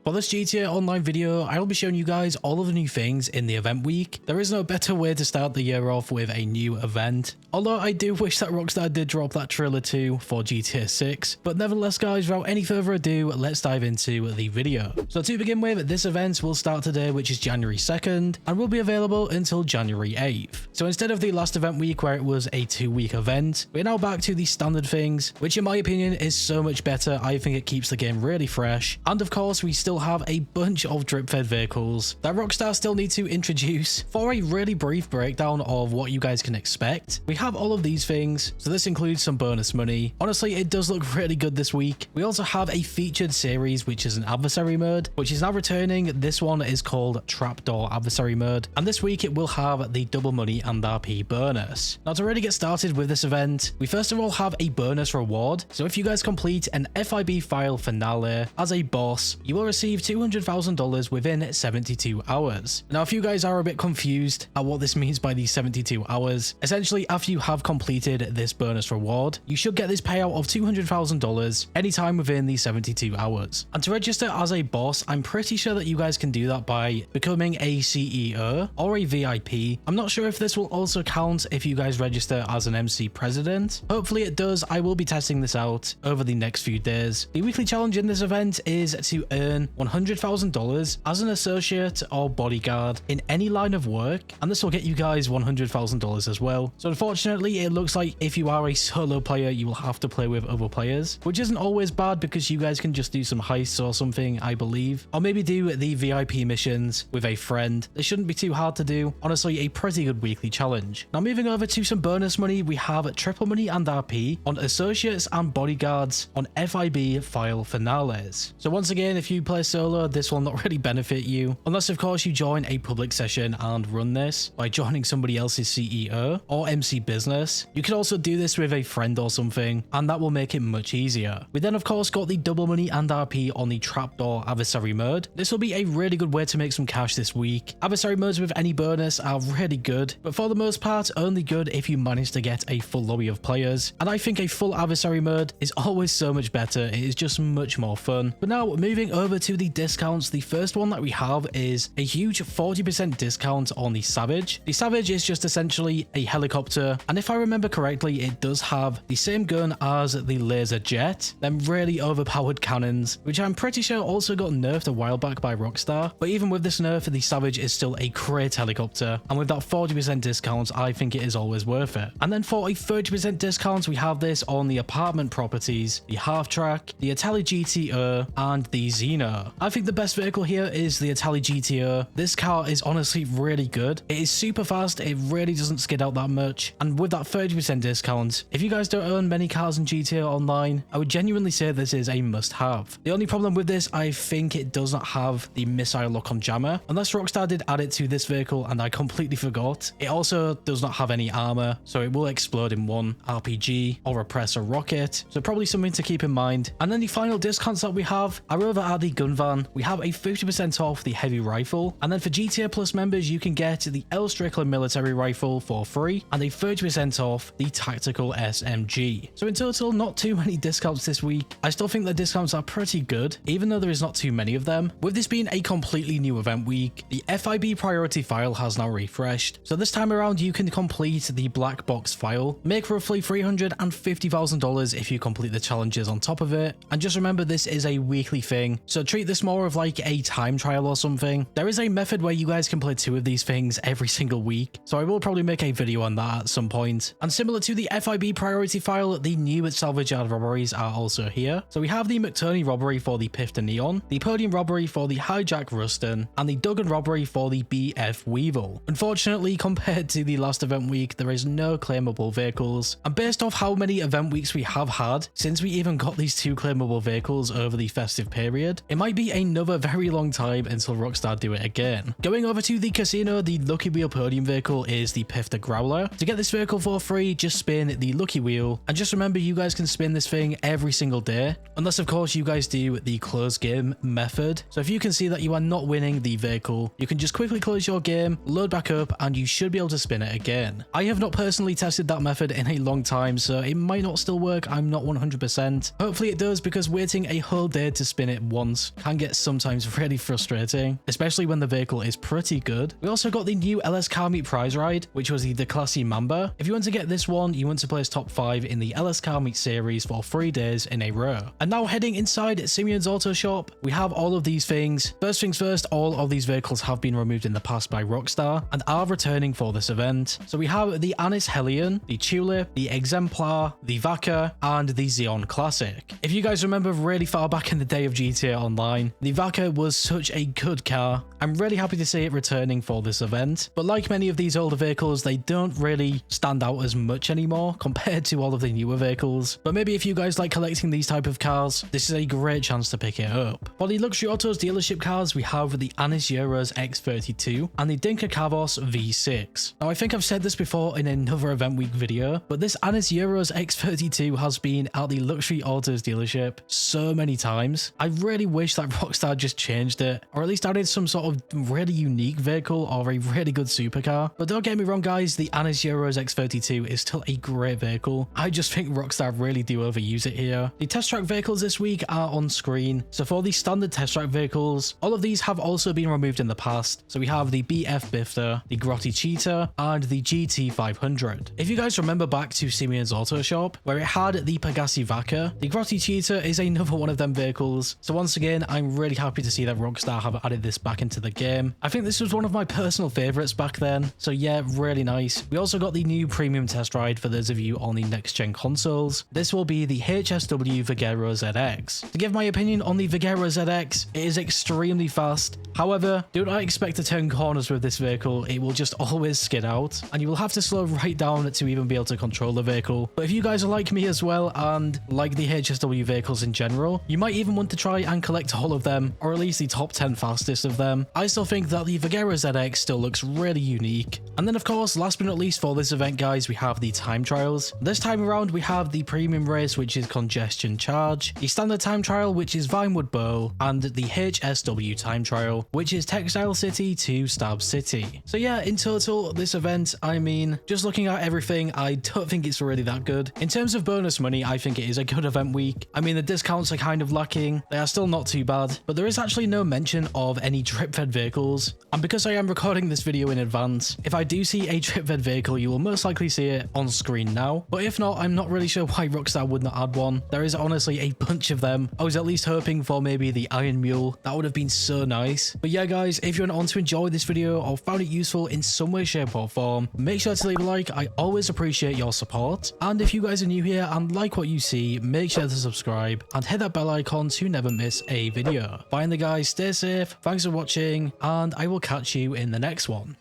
For this GTA Online video, I'll be showing you guys all of the new things in the event week. There is no better way to start the year off with a new event. Although I do wish that Rockstar did drop that trailer too for GTA 6. But nevertheless guys, without any further ado, let's dive into the video. So to begin with, this event will start today, which is January 2nd, and will be available until January 8th. So instead of the last event week where it was a 2-week event, we're now back to the standard things, which in my opinion is so much better. I think it keeps the game really fresh. And of course, we still have a bunch of drip-fed vehicles that Rockstar still need to introduce. For a really brief breakdown of what you guys can expect, we have all of these things. So this includes some bonus money. Honestly, it does look really good this week. We also have a featured series, which is an adversary mode, which is now returning. This one is called Trapdoor Adversary Mode, and this week it will have the double money and RP bonus. Now to really get started with this event, we first of all have a bonus reward. So if you guys complete an FIB file finale as a boss, you will receive $200,000 within 72 hours. Now if you guys are a bit confused at what this means by these 72 hours, essentially after you have completed this bonus reward, you should get this payout of $200,000 anytime within the 72 hours. And to register as a boss, I'm pretty sure that you guys can do that by becoming a CEO or a VIP. I'm not sure if this will also count if you guys register as an MC president. Hopefully it does. I will be testing this out over the next few days. The weekly challenge in this event is to earn $100,000 as an associate or bodyguard in any line of work, and this will get you guys $100,000 as well. So unfortunately, it looks like if you are a solo player, you will have to play with other players, which isn't always bad because you guys can just do some heists or something, I believe, or maybe do the VIP missions with a friend. They shouldn't be too hard to do. Honestly, a pretty good weekly challenge. Now moving over to some bonus money, we have triple money and RP on associates and bodyguards on FIB file finales. So once again, if you play solo, this will not really benefit you, unless of course you join a public session and run this by joining somebody else's CEO or MC business. You can also do this with a friend or something, and that will make it much easier. We then of course got the double money and RP on the Trapdoor Adversary Mode. This will be a really good way to make some cash this week. Adversary modes with any bonus are really good, but for the most part only good if you manage to get a full lobby of players, and I think a full adversary mode is always so much better. It is just much more fun. But now moving over to the discounts, the first one that we have is a huge 40% discount on the Salvage. The Salvage is just essentially a helicopter, and if I remember correctly, it does have the same gun as the laser jet, them really overpowered cannons, which I'm pretty sure also got nerfed a while back by Rockstar. But even with this nerf, the Salvage is still a great helicopter, and with that 40% discount, I think it is always worth it. And then for a 30% discount, we have this on the apartment properties, the half track, the Italy GTO, and the Xeno. I think the best vehicle here is the Italy GTO. This car is honestly really good. It is super fast, it really doesn't skid out that much, and with that 30% discount, if you guys don't own many cars in GTA Online, I would genuinely say this is a must-have. The only problem with this, I think it does not have the missile lock-on jammer, unless Rockstar did add it to this vehicle and I completely forgot. It also does not have any armor, so it will explode in one RPG or repress a rocket, so probably something to keep in mind. And then the final discounts that we have are over at the gun van. We have a 50% off the heavy rifle, and then for GTA Plus members, you can get the L. Strickland military rifle for free and a 30% off the tactical SMG. So in total, not too many discounts this week. I still think the discounts are pretty good, even though there is not too many of them. With this being a completely new event week, the FIB Priority File has now refreshed. So this time around, you can complete the black box file, make roughly $350,000 if you complete the challenges on top of it. And just remember, this is a weekly thing, so treat this more of like a time trial or something. There is a method where you guys can play 2 of these things every single week, so I will probably make a video on that at some point. And similar to the FIB Priority File, the new Salvage robberies are also here. So we have the McTurney robbery for the Pifter Neon, the Podium robbery for the Hijack Ruston, and the Duggan robbery for the BF Weevil. Unfortunately, compared to the last event week, there is no claimable vehicles, and based off how many event weeks we have had since we even got these 2 claimable vehicles over the festive period, it might be another very long time until Rockstar do it again. Going over to the casino, the Lucky Wheel Podium vehicle is the Pifter Growler. To get this vehicle for free, just spin the Lucky Wheel, and just remember you guys can spin this thing every single day, unless of course you guys do the close game method. So if you can see that you are not winning the vehicle, you can just quickly close your game, load back up, and you should be able to spin it again. I have not personally tested that method in a long time, so it might not still work. I'm not 100%. Hopefully it does, because waiting a whole day to spin it once can get sometimes really frustrating, especially when the vehicle is pretty good. We also got the new LS Car Meet prize ride, which was the Classy Mamba. If you want to get this one, you want to place top 5 in the LS Car Meet series for 3 days in a row. And now heading inside Simeone's Autoshop, we have all of these things. First things first, all of these vehicles have been removed in the past by Rockstar and are returning for this event. So we have the Anis Hellion, the Tulip, the Exemplar, the Vaca, and the Xeon Classic. If you guys remember really far back in the day of GTA Online, the Vaca was such a good car. I'm really happy to see it returning for this event, but like many of these older vehicles, they don't really stand out as much anymore compared to all of the newer vehicles. But maybe if you guys like collecting these type of cars, this is a great chance to pick it up. For the Luxury Autos dealership cars, we have the Anis Euros X32 and the Dinka Kavos V6. Now I think I've said this before in another event week video, but this Anis Euros X32 has been at the Luxury Autos dealership so many times. I really wish that Rockstar just changed it, or at least added some sort of really unique vehicle or a really good supercar. But don't get me wrong guys, the Anis Euros X32 is still a great vehicle. I just think Rockstar really do overuse it here. The test track vehicles this week are on screen. So for the standard test track vehicles, all of these have also been removed in the past. So we have the BF Bifter, the Grotti Cheetah, and the GT500. If you guys remember back to Simeone's Autoshop, where it had the Pegassi Vaca, the Grotti Cheetah is another one of them vehicles. So once again, I'm really happy to see that Rockstar have added this back into the game. I think this was one of my personal favorites back then. So yeah, really nice. We also got the new premium test ride for those of you on the next gen consoles. This will be the HSW Vigero ZX. To give my opinion on the Vigero ZX, it is extremely fast. However, do not expect to turn corners with this vehicle. It will just always skid out, and you will have to slow right down to even be able to control the vehicle. But if you guys are like me as well and like the HSW vehicles in general, you might even want to try and collect all of them, or at least the top 10 fastest of them. I still think that the Vigero ZX still looks really unique. And then of course, last but not least for this event guys, we have the time trials. This time around we have the premium race, which is Congestion Charge, the standard time trial, which is Vinewood Bowl, and the HSW time trial, which is Textile City to Stab City. So yeah, in total, this event, I mean, just looking at everything, I don't think it's really that good. In terms of bonus money, I think it is a good event week. I mean, the discounts are kind of lacking. They are still not too bad, but there is actually no mention of any drip-fed vehicles. And because I am recording this video in advance, if I do see a drip-fed vehicle, you will most likely see it on screen now. But if not, I'm not really sure why Rockstar would not add one. There is honestly a bunch of them. I was at least hoping for maybe the Iron Mule. That would have been so nice. But yeah, guys, if you went on to enjoy this video or found it useful in some way, shape, or form, make sure to leave a like. I always appreciate your support. And if you guys are new here and like what you see, make sure to subscribe and hit that bell icon to never miss a video. Finally, guys, stay safe. Thanks for watching, and I will catch you in the next one.